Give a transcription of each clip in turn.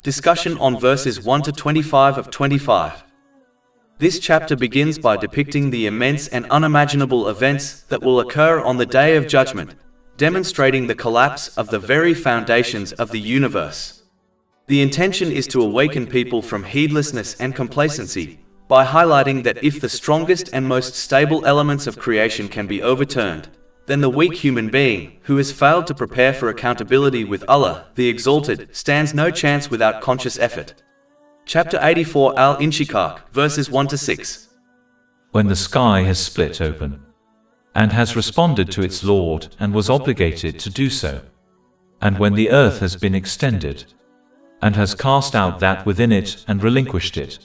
Discussion on verses 1 to 25 of 25. This chapter begins by depicting the immense and unimaginable events that will occur on the Day of Judgment, demonstrating the collapse of the very foundations of the universe. The intention is to awaken people from heedlessness and complacency by highlighting that if the strongest and most stable elements of creation can be overturned, then the weak human being, who has failed to prepare for accountability with Allah, the Exalted, stands no chance without conscious effort. Chapter 84 Al-Inshiqaq, verses 1 to 6. When the sky has split open, and has responded to its Lord and was obligated to do so, and when the earth has been extended, and has cast out that within it and relinquished it,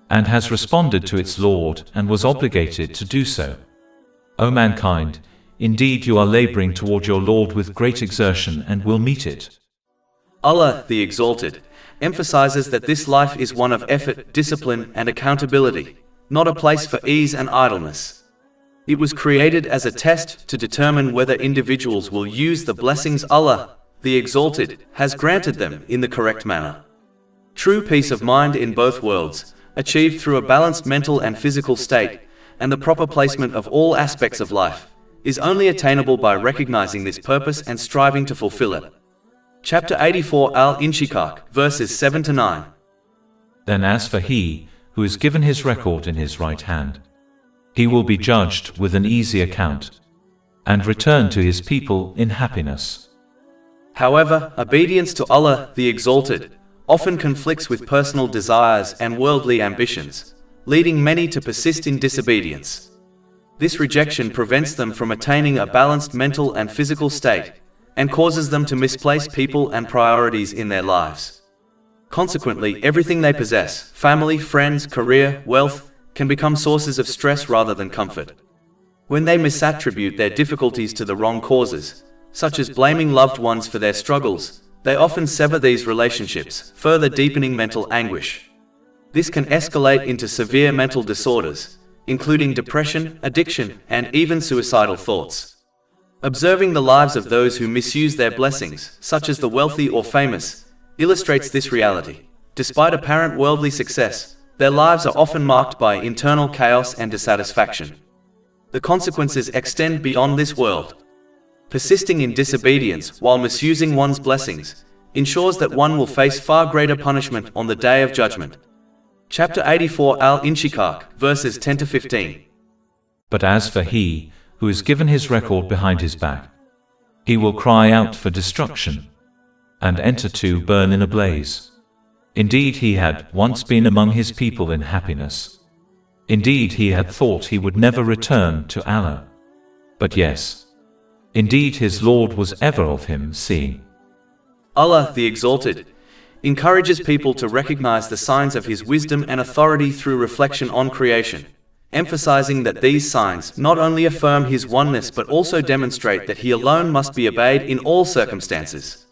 and has responded to its Lord and was obligated to do so. O mankind, indeed you are laboring toward your Lord with great exertion and will meet it. Allah, the Exalted, emphasizes that this life is one of effort, discipline, and accountability, not a place for ease and idleness. It was created as a test to determine whether individuals will use the blessings Allah, the Exalted, has granted them in the correct manner. True peace of mind in both worlds, achieved through a balanced mental and physical state, and the proper placement of all aspects of life, is only attainable by recognizing this purpose and striving to fulfill it. Chapter 84 Al-Inshiqaq, verses 7 to 9. Then as for he who is given his record in his right hand, he will be judged with an easy account, and return to his people in happiness. However, obedience to Allah, the Exalted, often conflicts with personal desires and worldly ambitions, leading many to persist in disobedience. This rejection prevents them from attaining a balanced mental and physical state, and causes them to misplace people and priorities in their lives. Consequently, everything they possess, family, friends, career, wealth, can become sources of stress rather than comfort. When they misattribute their difficulties to the wrong causes, such as blaming loved ones for their struggles, they often sever these relationships, further deepening mental anguish. This can escalate into severe mental disorders, including depression, addiction, and even suicidal thoughts. Observing the lives of those who misuse their blessings, such as the wealthy or famous, illustrates this reality. Despite apparent worldly success, their lives are often marked by internal chaos and dissatisfaction. The consequences extend beyond this world. Persisting in disobedience while misusing one's blessings ensures that one will face far greater punishment on the Day of Judgment. Chapter 84 Al-Inshiqaq, verses 10 to 15. But as for he who is given his record behind his back, he will cry out for destruction, and enter to burn in a blaze. Indeed he had once been among his people in happiness. Indeed he had thought he would never return to Allah. But yes, indeed his Lord was ever of him seeing. Allah, the Exalted, encourages people to recognize the signs of his wisdom and authority through reflection on creation, emphasizing that these signs not only affirm his oneness but also demonstrate that he alone must be obeyed in all circumstances.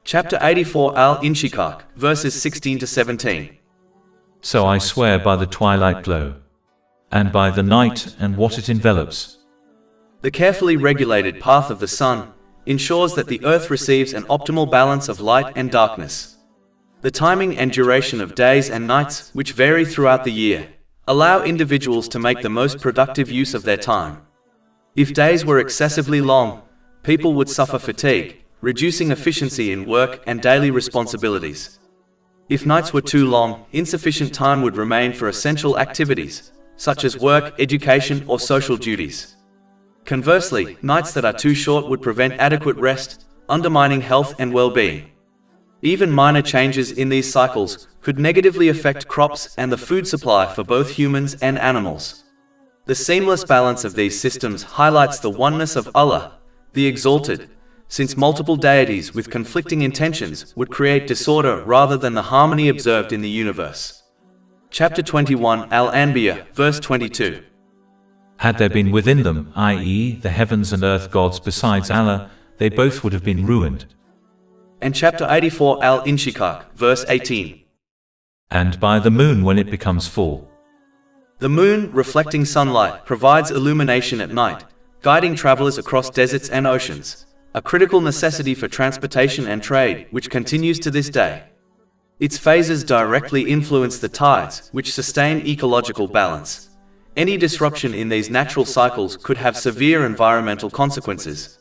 Chapter 84 Al-Inshiqaq, verses 16 to 17. So I swear by the twilight glow, and by the night and what it envelops. The carefully regulated path of the sun ensures that the earth receives an optimal balance of light and darkness. The timing and duration of days and nights, which vary throughout the year, allow individuals to make the most productive use of their time. If days were excessively long, people would suffer fatigue, reducing efficiency in work and daily responsibilities. If nights were too long, insufficient time would remain for essential activities, such as work, education, or social duties. Conversely, nights that are too short would prevent adequate rest, undermining health and well-being. Even minor changes in these cycles could negatively affect crops and the food supply for both humans and animals. The seamless balance of these systems highlights the oneness of Allah, the Exalted, since multiple deities with conflicting intentions would create disorder rather than the harmony observed in the universe. Chapter 21 Al-Anbiya, verse 22. Had there been within them, i.e., the heavens and earth gods besides Allah, they both would have been ruined. And chapter 84 Al-Inshiqaq, verse 18. And by the moon when it becomes full. The moon, reflecting sunlight, provides illumination at night, guiding travelers across deserts and oceans, a critical necessity for transportation and trade, which continues to this day. Its phases directly influence the tides, which sustain ecological balance. Any disruption in these natural cycles could have severe environmental consequences.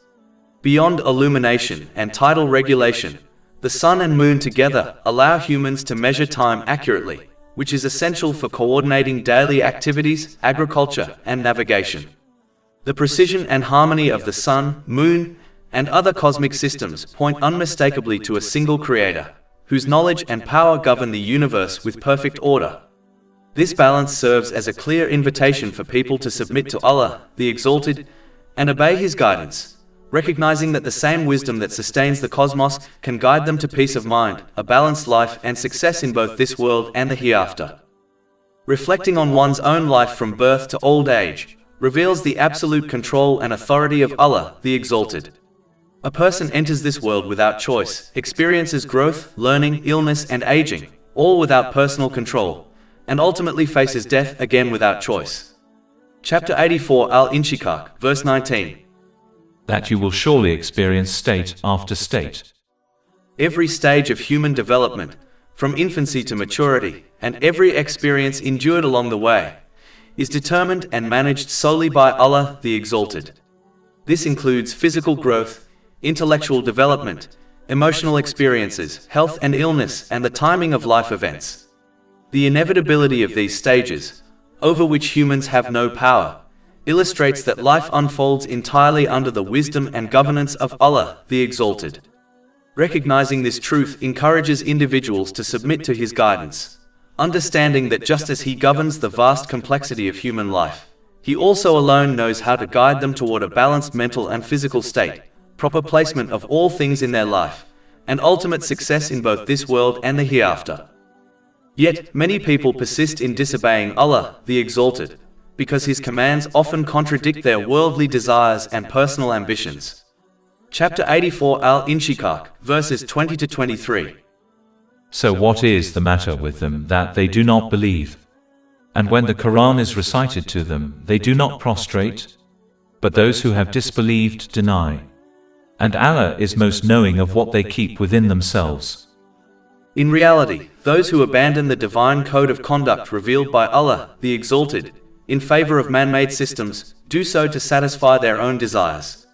Beyond illumination and tidal regulation, the sun and moon together allow humans to measure time accurately, which is essential for coordinating daily activities, agriculture, and navigation. The precision and harmony of the sun, moon, and other cosmic systems point unmistakably to a single creator, whose knowledge and power govern the universe with perfect order. This balance serves as a clear invitation for people to submit to Allah, the Exalted, and obey His guidance, recognizing that the same wisdom that sustains the cosmos can guide them to peace of mind, a balanced life, and success in both this world and the hereafter. Reflecting on one's own life from birth to old age reveals the absolute control and authority of Allah, the Exalted. A person enters this world without choice, experiences growth, learning, illness, and aging, all without personal control, and ultimately faces death again without choice. Chapter 84 Al-Inshiqaq, verse 19. That you will surely experience state after state. Every stage of human development, from infancy to maturity, and every experience endured along the way, is determined and managed solely by Allah, the Exalted. This includes physical growth, intellectual development, emotional experiences, health and illness, and the timing of life events. The inevitability of these stages, over which humans have no power, illustrates that life unfolds entirely under the wisdom and governance of Allah, the Exalted. Recognizing this truth encourages individuals to submit to His guidance, understanding that just as He governs the vast complexity of human life, He also alone knows how to guide them toward a balanced mental and physical state, proper placement of all things in their life, and ultimate success in both this world and the hereafter. Yet, many people persist in disobeying Allah, the Exalted, because His commands often contradict their worldly desires and personal ambitions. Chapter 84 Al-Inshiqaq, verses 20 to 23. So what is the matter with them that they do not believe? And when the Quran is recited to them, they do not prostrate? But those who have disbelieved deny. And Allah is most knowing of what they keep within themselves. In reality, those who abandon the divine code of conduct revealed by Allah, the Exalted, in favor of man-made systems, do so to satisfy their own desires.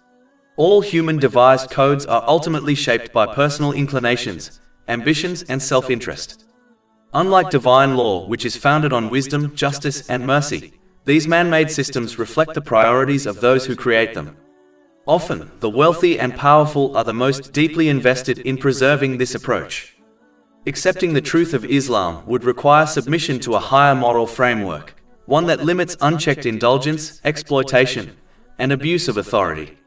All human-devised codes are ultimately shaped by personal inclinations, ambitions, and self-interest. Unlike divine law, which is founded on wisdom, justice, and mercy, these man-made systems reflect the priorities of those who create them. Often, the wealthy and powerful are the most deeply invested in preserving this approach. Accepting the truth of Islam would require submission to a higher moral framework, one that limits unchecked indulgence, exploitation, and abuse of authority.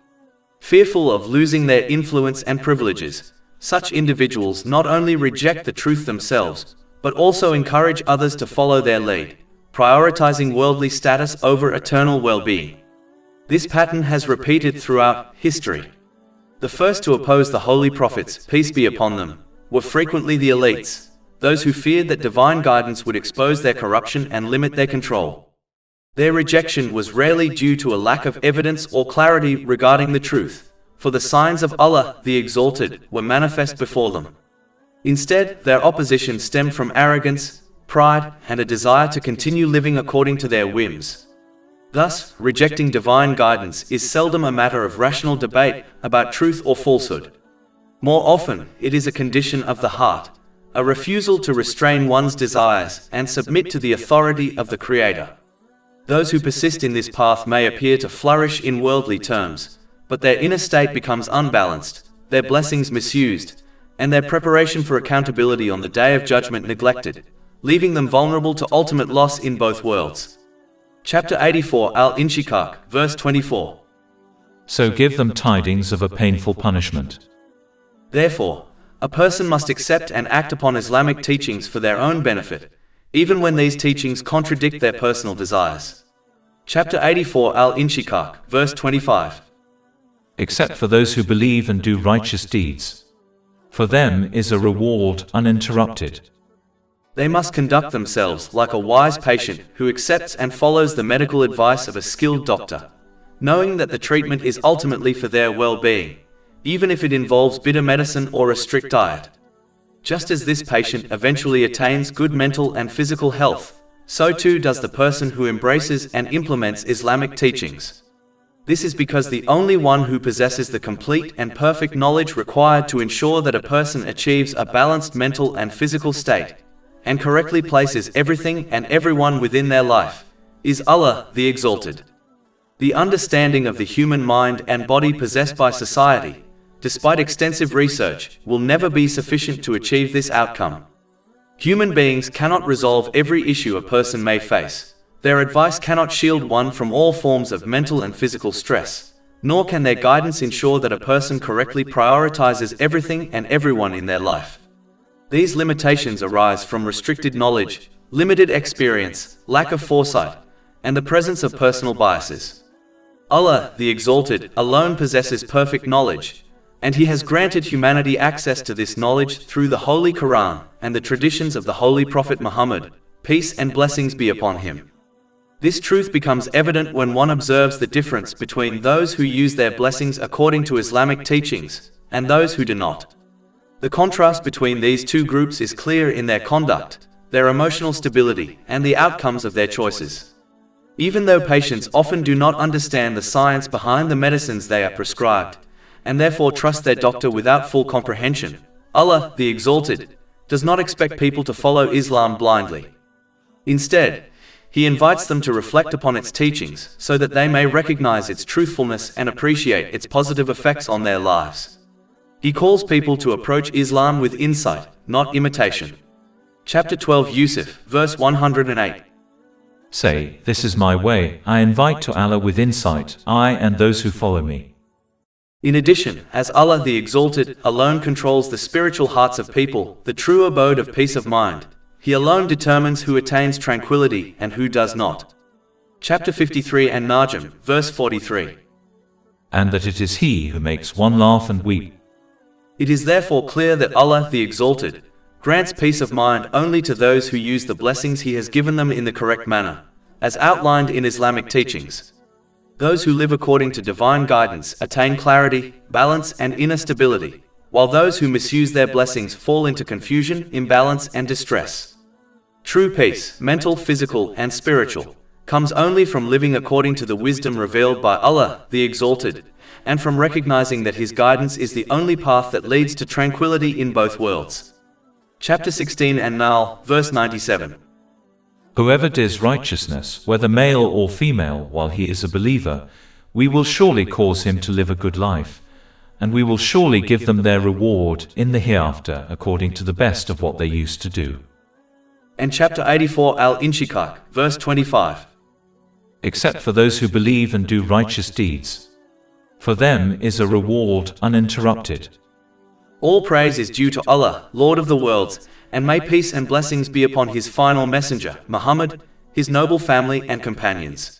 Fearful of losing their influence and privileges, such individuals not only reject the truth themselves, but also encourage others to follow their lead, prioritizing worldly status over eternal well-being. This pattern has repeated throughout history. The first to oppose the holy prophets, peace be upon them, were frequently the elites, those who feared that divine guidance would expose their corruption and limit their control. Their rejection was rarely due to a lack of evidence or clarity regarding the truth, for the signs of Allah, the Exalted, were manifest before them. Instead, their opposition stemmed from arrogance, pride, and a desire to continue living according to their whims. Thus, rejecting divine guidance is seldom a matter of rational debate about truth or falsehood. More often, it is a condition of the heart, a refusal to restrain one's desires and submit to the authority of the Creator. Those who persist in this path may appear to flourish in worldly terms, but their inner state becomes unbalanced, their blessings misused, and their preparation for accountability on the Day of Judgment neglected, leaving them vulnerable to ultimate loss in both worlds. Chapter 84 Al-Inshiqaq, verse 24. So give them tidings of a painful punishment. Therefore, a person must accept and act upon Islamic teachings for their own benefit, even when these teachings contradict their personal desires. Chapter 84 Al-Inshiqaq, verse 25. Except for those who believe and do righteous deeds. For them is a reward uninterrupted. They must conduct themselves like a wise patient who accepts and follows the medical advice of a skilled doctor, knowing that the treatment is ultimately for their well-being, even if it involves bitter medicine or a strict diet. Just as this patient eventually attains good mental and physical health, so too does the person who embraces and implements Islamic teachings. This is because the only one who possesses the complete and perfect knowledge required to ensure that a person achieves a balanced mental and physical state, and correctly places everything and everyone within their life, is Allah the Exalted. The understanding of the human mind and body possessed by society, despite extensive research, will never be sufficient to achieve this outcome. Human beings cannot resolve every issue a person may face. Their advice cannot shield one from all forms of mental and physical stress, nor can their guidance ensure that a person correctly prioritizes everything and everyone in their life. These limitations arise from restricted knowledge, limited experience, lack of foresight, and the presence of personal biases. Allah, the Exalted, alone possesses perfect knowledge, and He has granted humanity access to this knowledge through the Holy Quran and the traditions of the Holy Prophet Muhammad, peace and blessings be upon him. This truth becomes evident when one observes the difference between those who use their blessings according to Islamic teachings and those who do not. The contrast between these two groups is clear in their conduct, their emotional stability, and the outcomes of their choices. Even though patients often do not understand the science behind the medicines they are prescribed, and therefore trust their doctor without full comprehension, Allah, the Exalted, does not expect people to follow Islam blindly. Instead, He invites them to reflect upon its teachings so that they may recognize its truthfulness and appreciate its positive effects on their lives. He calls people to approach Islam with insight, not imitation. Chapter 12 Yusuf, verse 108. Say, this is my way, I invite to Allah with insight, I and those who follow me. In addition, as Allah the Exalted alone controls the spiritual hearts of people, the true abode of peace of mind, He alone determines who attains tranquility and who does not. Chapter 53 and Najm, verse 43. And that it is He who makes one laugh and weep. It is therefore clear that Allah the Exalted grants peace of mind only to those who use the blessings He has given them in the correct manner, as outlined in Islamic teachings. Those who live according to divine guidance attain clarity, balance, and inner stability, while those who misuse their blessings fall into confusion, imbalance, and distress. True peace, mental, physical, and spiritual, comes only from living according to the wisdom revealed by Allah, the Exalted, and from recognizing that His guidance is the only path that leads to tranquility in both worlds. Chapter 16 and Nahl, verse 97. Whoever does righteousness, whether male or female, while he is a believer, we will surely cause him to live a good life, and we will surely give them their reward in the hereafter according to the best of what they used to do. And chapter 84 Al-Inshiqaq, verse 25. Except for those who believe and do righteous deeds. For them is a reward uninterrupted. All praise is due to Allah, Lord of the worlds, and may peace and blessings be upon His final messenger, Muhammad, his noble family and companions.